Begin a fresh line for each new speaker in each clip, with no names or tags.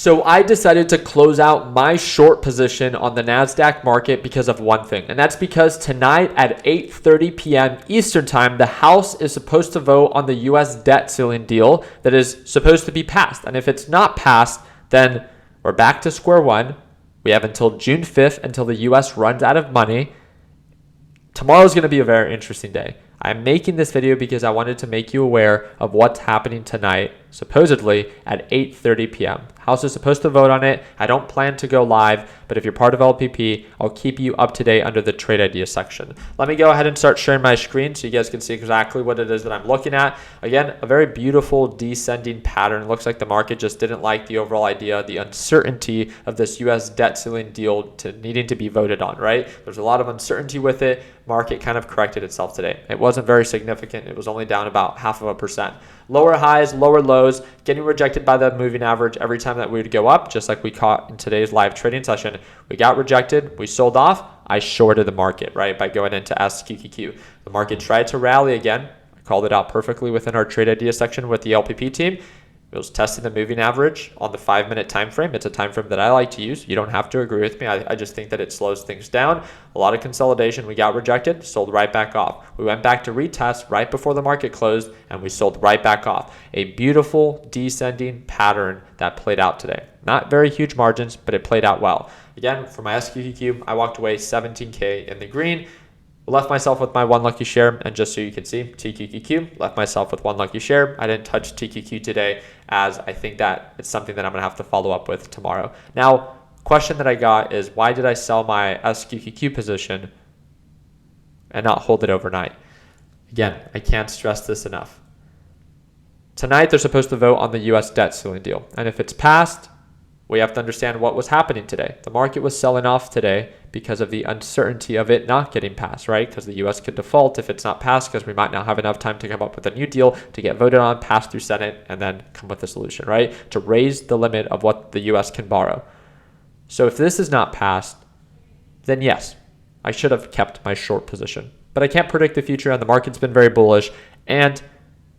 So I decided to close out my short position on the NASDAQ market because of one thing. And that's because tonight at 8:30 p.m. Eastern time, the House is supposed to vote on the US debt ceiling deal that is supposed to be passed. And if it's not passed, then we're back to square one. We have until June 5th until the US runs out of money. Tomorrow is going to be a very interesting day. I'm making this video because I wanted to make you aware of what's happening tonight, supposedly at 8:30 p.m. House is supposed to vote on it. I don't plan to go live, but if you're part of LPP, I'll keep you up to date under the trade idea section. Let me go ahead and start sharing my screen so you guys can see exactly what it is that I'm looking at. Again, a very beautiful descending pattern. Looks like the market just didn't like the overall idea, the uncertainty of this US debt ceiling deal to needing to be voted on, right? There's a lot of uncertainty with it. Market kind of corrected itself today. It wasn't very significant. It was only down about 0.5%. Lower highs, lower lows, getting rejected by the moving average every time that we would go up, just like we caught in today's live trading session. We got rejected, we sold off, I shorted the market, right, by going into SQQQ. The market tried to rally again. I called it out perfectly within our trade idea section with the LPP team. It was testing the moving average on the 5-minute time frame. It's a time frame that I like to use. You don't have to agree with me. I just think that it slows things down. A lot of consolidation. We got rejected, sold right back off. We went back to retest right before the market closed, and we sold right back off. A beautiful descending pattern that played out today. Not very huge margins, but it played out well. Again, for my SQQQ, I walked away 17K in the green. Left myself with my one lucky share, and just so you can see, TQQQ, left myself with one lucky share. I didn't touch TQQ today, as I think that it's something that I'm going to have to follow up with tomorrow. Now, question that I got is, why did I sell my SQQQ position and not hold it overnight? Again, I can't stress this enough. Tonight, they're supposed to vote on the US debt ceiling deal, and if it's passed, we have to understand what was happening today. The market was selling off today because of the uncertainty of it not getting passed, right? Because the US could default if it's not passed, because we might not have enough time to come up with a new deal to get voted on, pass through Senate, and then come with a solution, right? To raise the limit of what the US can borrow. So if this is not passed, then yes, I should have kept my short position. But I can't predict the future, and the market's been very bullish, and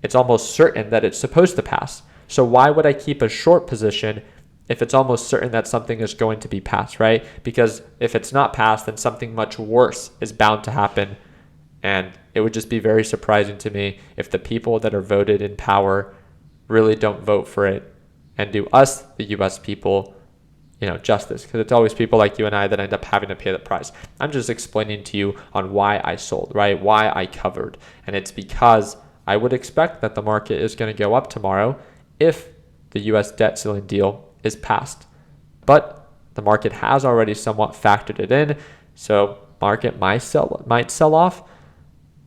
it's almost certain that it's supposed to pass. So why would I keep a short position if it's almost certain that something is going to be passed, right? Because if it's not passed, then something much worse is bound to happen. And it would just be very surprising to me if the people that are voted in power really don't vote for it and do us, the US people, justice. Because it's always people like you and I that end up having to pay the price. I'm just explaining to you on why I sold, right? Why I covered. And it's because I would expect that the market is going to go up tomorrow if the US debt ceiling deal is passed. But the market has already somewhat factored it in, so market might sell off.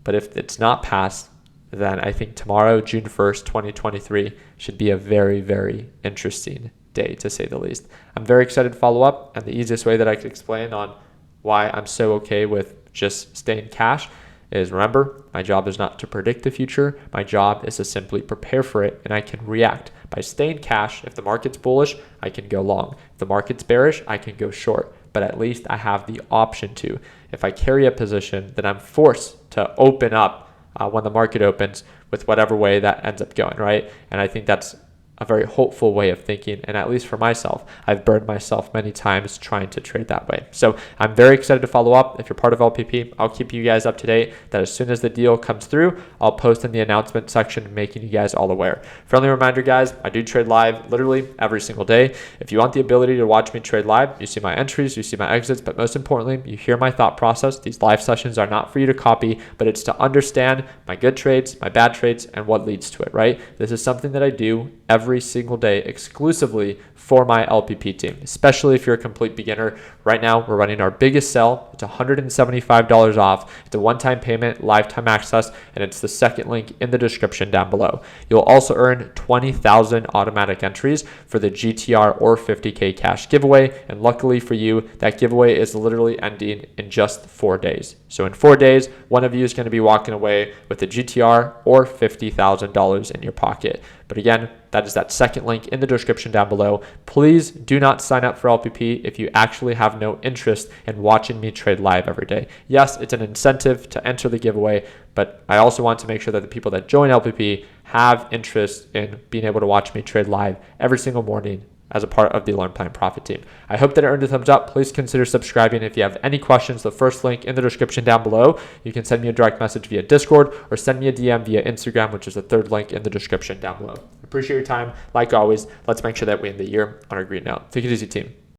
But if it's not passed, then I think tomorrow, June 1st, 2023, should be a very, very interesting day, to say the least. I'm very excited to follow up, and the easiest way that I could explain on why I'm so okay with just staying cash is, remember, my job is not to predict the future. My job is to simply prepare for it, and I can react. By staying cash, if the market's bullish, I can go long. If the market's bearish, I can go short. But at least I have the option to. If I carry a position, then I'm forced to open up when the market opens with whatever way that ends up going, right? And I think that's a very hopeful way of thinking. And at least for myself, I've burned myself many times trying to trade that way. So I'm very excited to follow up. If you're part of LPP, I'll keep you guys up to date that as soon as the deal comes through, I'll post in the announcement section, making you guys all aware. Friendly reminder, guys, I do trade live literally every single day. If you want the ability to watch me trade live, you see my entries, you see my exits, but most importantly, you hear my thought process. These live sessions are not for you to copy, but it's to understand my good trades, my bad trades, and what leads to it, right? This is something that I do every single day exclusively for my LPP team, especially if you're a complete beginner. Right now, we're running our biggest sell. It's $175 off. It's a one-time payment, lifetime access, and it's the second link in the description down below. You'll also earn 20,000 automatic entries for the GTR or 50K cash giveaway. And luckily for you, that giveaway is literally ending in just 4 days. So in 4 days, one of you is going to be walking away with the GTR or $50,000 in your pocket. But again, that is that second link in the description down below. Please do not sign up for LPP if you actually have no interest in watching me trade live every day. Yes, it's an incentive to enter the giveaway, but I also want to make sure that the people that join LPP have interest in being able to watch me trade live every single morning as a part of the Learn Plan Profit team. I hope that it earned a thumbs up. Please consider subscribing. If you have any questions, the first link in the description down below. You can send me a direct message via Discord or send me a DM via Instagram, which is the third link in the description down below. Appreciate your time. Like always, let's make sure that we end the year on a green note. Take it easy, team.